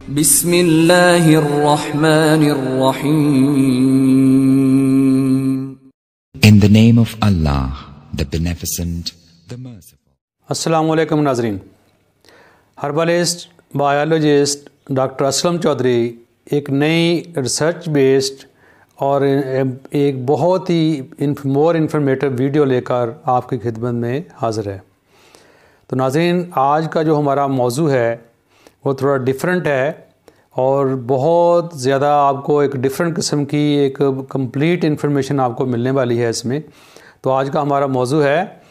बिस्मिल्लाहिर्रहमानिर्रहीम। In the name of Allah, the Beneficent, the Merciful. अस्सलामु अलैकुम नाज़रीन। Herbalist biologist doctor Aslam Chaudhary एक नई रिसर्च बेस्ड और एक बहुत ही मोर इन्फॉर्मेटिव वीडियो लेकर आपकी खिदमत में हाज़िर है। तो नाज़रीन, आज का जो हमारा मौजू है वो थोड़ा डिफरेंट है और बहुत ज़्यादा आपको एक डिफरेंट किस्म की एक कंप्लीट इन्फॉर्मेशन आपको मिलने वाली है इसमें। तो आज का हमारा मौजू है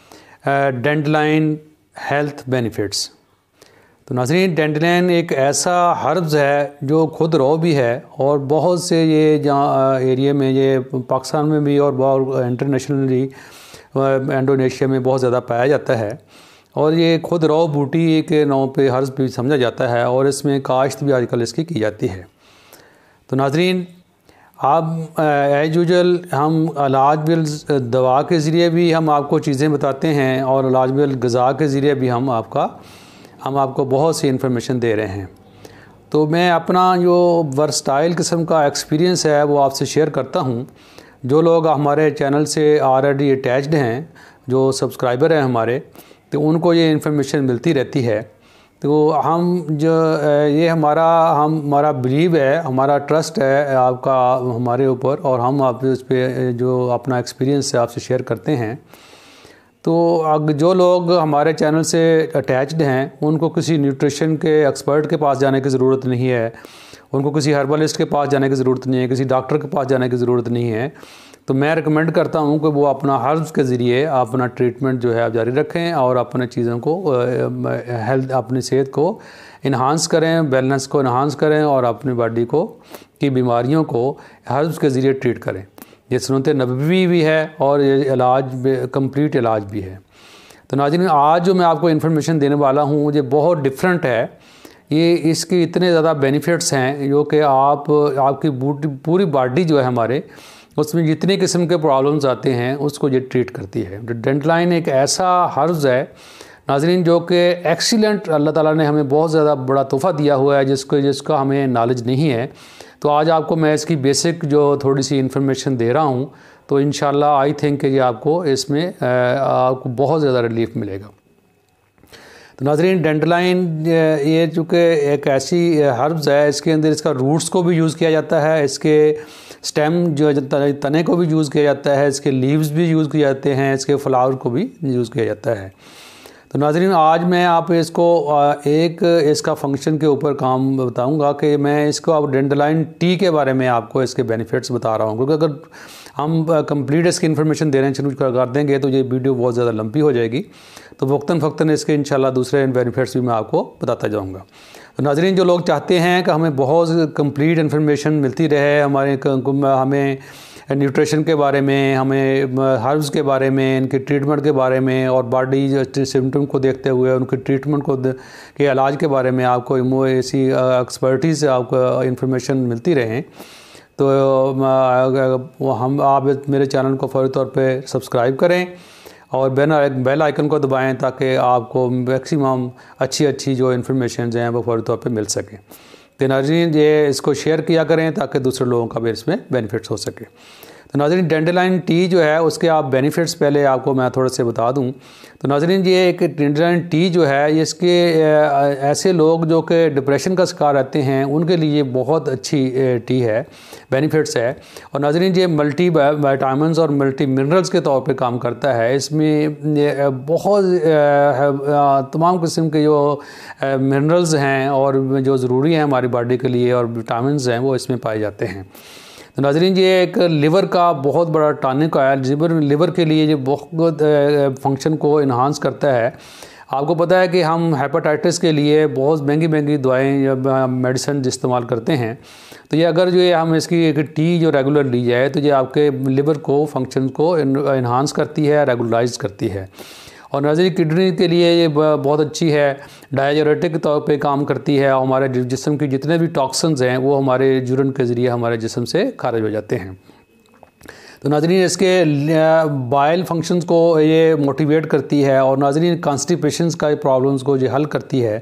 डैंडलाइन हेल्थ बेनिफिट्स। तो नाज़रीन, डैंडलाइन एक ऐसा हर्ब्स है जो खुद रॉ भी है और बहुत से ये जहाँ एरिया में, ये पाकिस्तान में भी और बहुत इंटरनेशनली इंडोनेशिया में बहुत ज़्यादा पाया जाता है और ये खुद रॉ बूटी के नाम पे हर्ब्स भी समझा जाता है और इसमें काश्त भी आजकल इसकी की जाती है। तो नाज़रीन, आप एज यूजुअल हम इलाज बिल दवा के ज़रिए भी हम आपको चीज़ें बताते हैं और इलाज बिल ग़िज़ा के ज़रिए भी हम आपको बहुत सी इन्फॉर्मेशन दे रहे हैं। तो मैं अपना जो वर्सटाइल किस्म का एक्सपीरियंस है वो आपसे शेयर करता हूँ। जो लोग हमारे चैनल से ऑलरेडी अटैच्ड हैं, जो सब्सक्राइबर हैं हमारे, तो उनको ये इन्फॉर्मेशन मिलती रहती है। तो हम जो ये हमारा बिलीव है, हमारा ट्रस्ट है आपका हमारे ऊपर, और हम आप उस पर जो अपना एक्सपीरियंस है आपसे शेयर करते हैं। तो अब जो लोग हमारे चैनल से अटैच्ड हैं उनको किसी न्यूट्रिशन के एक्सपर्ट के पास जाने की ज़रूरत नहीं है, उनको किसी हर्बलिस्ट के पास जाने की ज़रूरत नहीं है, किसी डॉक्टर के पास जाने की ज़रूरत नहीं है। तो मैं रिकमेंड करता हूं कि वो अपना हर्ब्स के ज़रिए अपना ट्रीटमेंट जो है आप जारी रखें और अपने चीज़ों को हेल्थ, अपनी सेहत को इन्हांस करें, बैलेंस को इन्हांस करें और अपनी बॉडी को की बीमारियों को हर्ब्स के ज़रिए ट्रीट करें। ये सुन्नत नबवी भी है और ये इलाज कंप्लीट इलाज भी है। तो नाज़रीन, आज जो मैं आपको इन्फॉर्मेशन देने वाला हूँ ये बहुत डिफरेंट है। ये इसके इतने ज़्यादा बेनिफिट्स हैं जो कि आपकी पूरी बॉडी जो है हमारे, उसमें जितने किस्म के प्रॉब्लम्स आते हैं उसको ये ट्रीट करती है। डैंडलाइन एक ऐसा हर्ब्स है नाज़रीन जो कि एक्सीलेंट, अल्लाह ताला ने हमें बहुत ज़्यादा बड़ा तोहफ़ा दिया हुआ है जिसका हमें नॉलेज नहीं है। तो आज आपको मैं इसकी बेसिक जो थोड़ी सी इन्फॉर्मेशन दे रहा हूँ, तो इंशाल्लाह आई थिंक कि आपको इसमें आपको बहुत ज़्यादा रिलीफ मिलेगा। तो नाज़रीन, डैंडलाइन ये चूँकि एक ऐसी हर्ब्स है, इसके अंदर इसका रूट्स को भी यूज़ किया जाता है, इसके स्टेम जो तने को भी यूज़ किया जाता है, इसके लीव्स भी यूज़ किए जाते हैं, इसके फ्लावर को भी यूज़ किया जाता है। तो नाज़रीन, आज मैं आप इसको एक इसका फंक्शन के ऊपर काम बताऊंगा कि मैं इसको अब डैंडलाइन टी के बारे में आपको इसके बेनिफिट्स बता रहा हूँ, क्योंकि अगर हम कंप्लीट इसकी इन्फॉर्मेशन देना शुरू कर देंगे तो ये वीडियो बहुत ज़्यादा लंबी हो जाएगी। तो वक्तन फ़क्तन इसके इंशाल्लाह दूसरे बेनिफिट्स भी मैं आपको बताता जाऊँगा। तो नाज़रीन, जो लोग चाहते हैं कि हमें बहुत कंप्लीट इन्फॉर्मेशन मिलती रहे, हमें न्यूट्रिशन के बारे में, हमें हर्ब्स के बारे में, इनके ट्रीटमेंट के बारे में और बॉडी सिम्टम को देखते हुए उनके ट्रीटमेंट के इलाज के बारे में आपको ऐसी एक्सपर्टीज़ से आपको इन्फॉर्मेशन मिलती रहे, तो आप मेरे चैनल को फौरी तौर पे सब्सक्राइब करें और बेल आइकन को दबाएं ताकि आपको मैक्सिमम अच्छी जो इन्फॉर्मेशन हैं वो फौरी तौर पे मिल सकें। तो नाज़रीन, ये इसको शेयर किया करें ताकि दूसरे लोगों का भी इसमें बेनिफिट्स हो सके। तो नाज़रीन, डैंडलाइन टी जो है उसके आप बेनिफिट्स पहले आपको मैं थोड़े से बता दूं। तो नाज़रीन, ये एक डैंडलाइन टी जो है, इसके ऐसे लोग जो कि डिप्रेशन का शिकार रहते हैं उनके लिए बहुत अच्छी टी है, बेनिफिट्स है। और नाज़रीन, ये मल्टी विटामिन्स और मल्टी मिनरल्स के तौर पे काम करता है। इसमें बहुत तमाम किस्म के जो मिनरल्स हैं और जो ज़रूरी हैं हमारी बॉडी के लिए और विटामिन्स हैं वो इसमें पाए जाते हैं। तो नाज़रीन, ये एक लिवर का बहुत बड़ा टॉनिक है। लिवर के लिए ये बहुत फंक्शन को इन्हांस करता है। आपको पता है कि हम हेपेटाइटिस के लिए बहुत महंगी दवाएं या मेडिसिन इस्तेमाल करते हैं। तो ये अगर जो हम इसकी एक टी जो रेगुलर ली जाए तो ये आपके लिवर को फंक्शन को इन्हांस करती है, रेगुलराइज करती है। और नाज़रीन, किडनी के लिए ये बहुत अच्छी है, डाययूरेटिक के तौर पे काम करती है। और हमारे जिस्म के जितने भी टॉक्सिन्स हैं वो हमारे यूरिन के ज़रिए हमारे जिस्म से खारिज हो जाते हैं। तो नाज़रीन, इसके बाइल फंक्शंस को ये मोटिवेट करती है और नाज़रीन कॉन्स्टिपेशंस का प्रॉब्लम्स को ये हल करती है।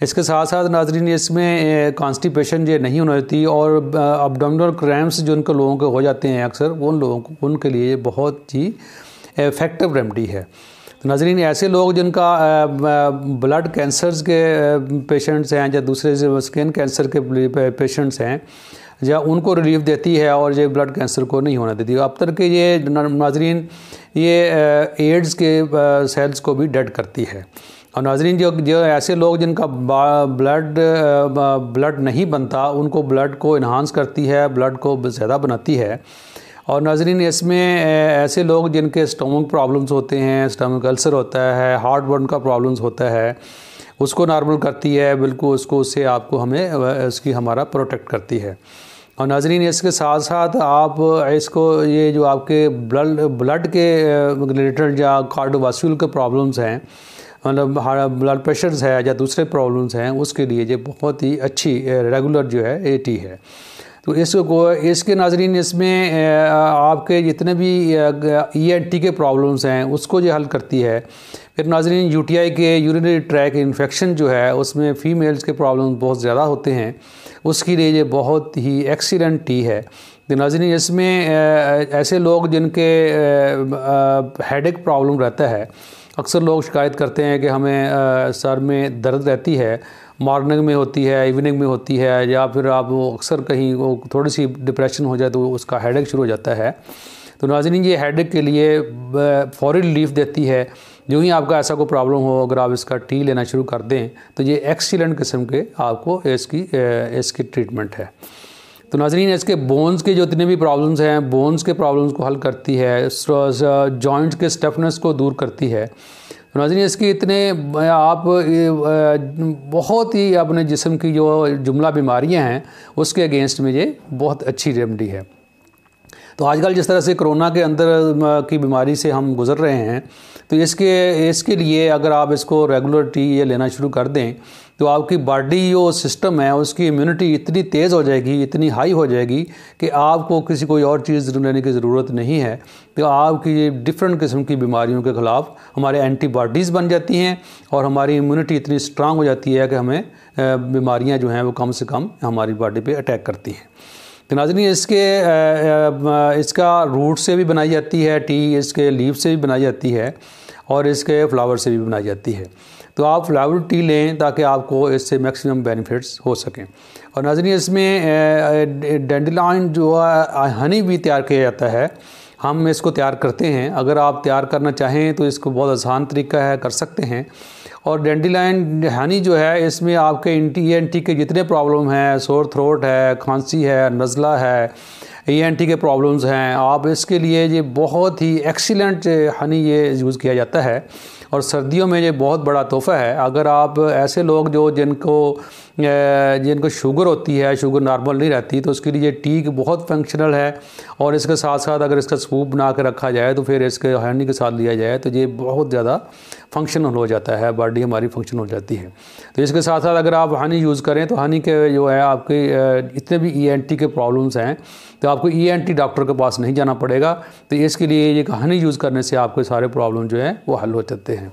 इसके साथ साथ नाज़रीन इसमें कॉन्स्टिपेशन जो नहीं होना होती और अब्डोमिनल क्रैम्प्स जो उनके लोगों के हो जाते हैं अक्सर, उन लोगों को उनके लिए ये बहुत ही इफ़ेक्टिव रेमेडी है। तो नाज़रीन ऐसे लोग जिनका ब्लड कैंसर्स के पेशेंट्स हैं या दूसरे स्किन कैंसर के पेशेंट्स हैं, या उनको रिलीफ देती है और ये ब्लड कैंसर को नहीं होने देती। अब तक के ये नाज़रीन ये एड्स के सेल्स को भी डेड करती है। और नाज़रीन जो ऐसे लोग जिनका ब्लड नहीं बनता, उनको ब्लड को इन्हांस करती है, ब्लड को ज़्यादा बनाती है। और नाज़रीन इसमें ऐसे लोग जिनके स्टमक प्रॉब्लम्स होते हैं, स्टमक अल्सर होता है, हार्ट बर्न का प्रॉब्लम्स होता है, उसको नॉर्मल करती है बिल्कुल, उससे आपको उसकी हमारा प्रोटेक्ट करती है। और नाज़रीन इसके साथ साथ आप इसको ये जो आपके ब्लड के रिलेटेड या कार्डियोवास्कुलर के प्रॉब्लम्स हैं, मतलब ब्लड प्रेशर्स है या दूसरे प्रॉब्लम्स हैं, उसके लिए ये बहुत ही अच्छी रेगुलर जो है ए टी है। तो इसके नाज़रीन इसमें आपके जितने भी ENT के प्रॉब्लम्स हैं उसको ये हल करती है। फिर नाज़रीन UTI के यूरिनरी ट्रैक इन्फेक्शन जो है उसमें फ़ीमेल्स के प्रॉब्लम बहुत ज़्यादा होते हैं, उसके लिए ये बहुत ही एक्सीलेंट टी है। तो नाज़रीन इसमें ऐसे लोग जिनके हेडेक प्रॉब्लम रहता है, अक्सर लोग शिकायत करते हैं कि हमें सर में दर्द रहती है, मॉर्निंग में होती है, इवनिंग में होती है, या फिर आप अक्सर कहीं थोड़ी सी डिप्रेशन हो जाए तो उसका हेडेक शुरू हो जाता है। तो नाज़रीन ये हेडेक के लिए फौरी रिलीफ देती है। जो ही आपका ऐसा कोई प्रॉब्लम हो, अगर आप इसका टी लेना शुरू कर दें तो ये एक्सीलेंट किस्म के आपको इसकी ट्रीटमेंट है। तो नाज़रीन इसके बोन्स के जो जितने भी प्रॉब्लम्स हैं, बोन्स के प्रॉब्लम्स को हल करती है, जॉइंट्स के स्टफनेस को दूर करती है। तो नाज़रीन इसकी इतने आप बहुत ही अपने जिस्म की जो जुमला बीमारियां हैं उसके अगेंस्ट में ये बहुत अच्छी रेमेडी है। तो आजकल जिस तरह से कोरोना के अंदर की बीमारी से हम गुज़र रहे हैं, तो इसके लिए अगर आप इसको रेगुलर टी ये लेना शुरू कर दें तो आपकी बॉडी जो सिस्टम है उसकी इम्यूनिटी इतनी तेज़ हो जाएगी, इतनी हाई हो जाएगी कि आपको किसी कोई और चीज़ लेने की ज़रूरत नहीं है। तो आपकी डिफरेंट किस्म की बीमारियों के ख़िलाफ़ हमारे एंटीबॉडीज़ बन जाती हैं और हमारी इम्यूनिटी इतनी स्ट्रांग हो जाती है कि हमें बीमारियाँ जो हैं वो कम से कम हमारी बॉडी पे अटैक करती हैं। तो नाज़रीन इसका रूट से भी बनाई जाती है टी, इसके लीफ से भी बनाई जाती है और इसके फ्लावर से भी बनाई जाती है। तो आप फ्लावर टी लें ताकि आपको इससे मैक्सिमम बेनिफिट्स हो सकें। और नाज़रीन इसमें डैंडेलियन जो हनी भी तैयार किया जाता है, हम इसको तैयार करते हैं। अगर आप तैयार करना चाहें तो इसको बहुत आसान तरीका है, कर सकते हैं। और डैंडेलियन हनी जो है इसमें आपके ENT के जितने प्रॉब्लम हैं, सोर थ्रोट है, खांसी है, नज़ला है, ENT के प्रॉब्लम्स हैं, आप इसके लिए ये बहुत ही एक्सीलेंट हनी ये यूज़ किया जाता है। और सर्दियों में ये बहुत बड़ा तोहफ़ा है। अगर आप ऐसे लोग जो जिनको शुगर होती है, शुगर नॉर्मल नहीं रहती, तो उसके लिए टी बहुत फंक्शनल है। और इसके साथ साथ अगर इसका सूप बना के रखा जाए तो फिर इसके हनी के साथ लिया जाए तो ये बहुत ज़्यादा फंक्शनल हो जाता है, बॉडी हमारी फंक्शन हो जाती है। तो इसके साथ साथ अगर आप हनी यूज़ करें तो हनी के जो है आपके इतने भी ENT के प्रॉब्लम्स हैं तो आपको ENT डॉक्टर के पास नहीं जाना पड़ेगा। तो इसके लिए ये हनी यूज़ करने से आपके सारे प्रॉब्लम जो हैं वो हल हो जाते हैं।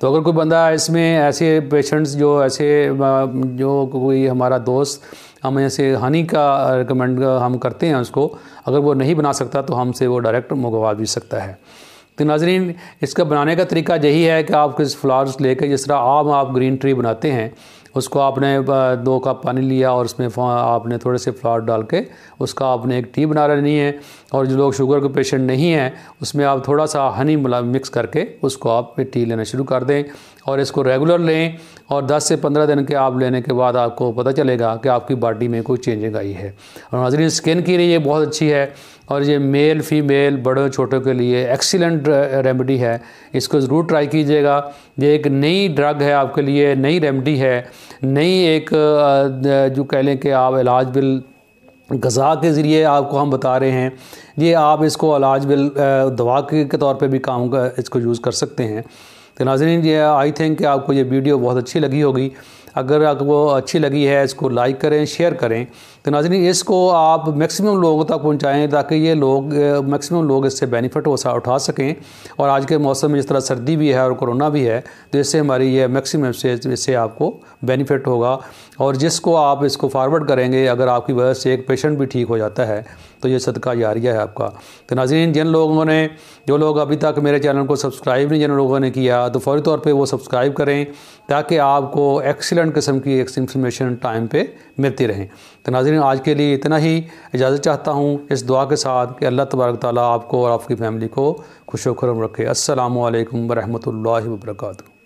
तो अगर कोई बंदा इसमें ऐसे पेशेंट्स जो कोई हमारा दोस्त हम ऐसे हनी का रिकमेंड हम करते हैं उसको, अगर वो नहीं बना सकता तो हमसे वो डायरेक्ट मंगवा भी सकता है। तो नाज़रीन इसका बनाने का तरीका यही है कि आप किस फ्लावर्स लेकर, जिस तरह आप ग्रीन ट्री बनाते हैं, उसको आपने 2 कप पानी लिया और उसमें आपने थोड़े से फ्लावर डाल के उसका आपने एक टी बना लेनी है। और जो लोग शुगर के पेशेंट नहीं हैं उसमें आप थोड़ा सा हनी मिक्स करके उसको आप टी लेना शुरू कर दें और इसको रेगुलर लें। और 10 से 15 दिन के आप लेने के बाद आपको पता चलेगा कि आपकी बॉडी में कोई चेंजिंग आई है। और नाज़रीन स्किन के लिए ये बहुत अच्छी है और ये मेल फीमेल बड़े छोटे के लिए एक्सीलेंट रेमेडी है। इसको ज़रूर ट्राई कीजिएगा। ये एक नई ड्रग है आपके लिए, नई रेमेडी है, नई एक जो कह लें कि आप इलाज बिल ग़ज़ा के ज़रिए आपको हम बता रहे हैं। ये आप इसको इलाज बिल दवा के तौर पे भी इसको यूज़ कर सकते हैं। तो नाज़रीन ये आई थिंक कि आपको ये वीडियो बहुत अच्छी लगी होगी। अगर आपको अच्छी लगी है इसको लाइक करें, शेयर करें। तो नाज़रीन इसको आप मैक्सिमम लोगों तक पहुंचाएं ताकि ये लोग मैक्सिमम लोग इससे बेनिफिट उठा सकें। और आज के मौसम में जिस तरह सर्दी भी है और कोरोना भी है, तो इससे हमारी ये मैक्सिमम से इससे आपको बेनिफिट होगा। और जिसको आप इसको फॉरवर्ड करेंगे, अगर आपकी वजह से एक पेशेंट भी ठीक हो जाता है तो ये सदका जारिया है आपका। तो नाज़रीन जो लोग अभी तक मेरे चैनल को सब्सक्राइब नहीं जिन लोगों ने किया, तो फ़ौरी तौर पे वो सब्सक्राइब करें ताकि आपको एक्सीलेंट किस्म की इन्फॉर्मेशन टाइम पे मिलती रहें। तो नाज़रीन आज के लिए इतना ही, इजाज़त चाहता हूँ इस दुआ के साथ कि अल्लाह तबारक ताला आपको और आपकी फ़ैमिली को खुश व खुर्रम रखे। अस्सलामु अलैकुम व रहमतुल्लाहि व बरकातुहू।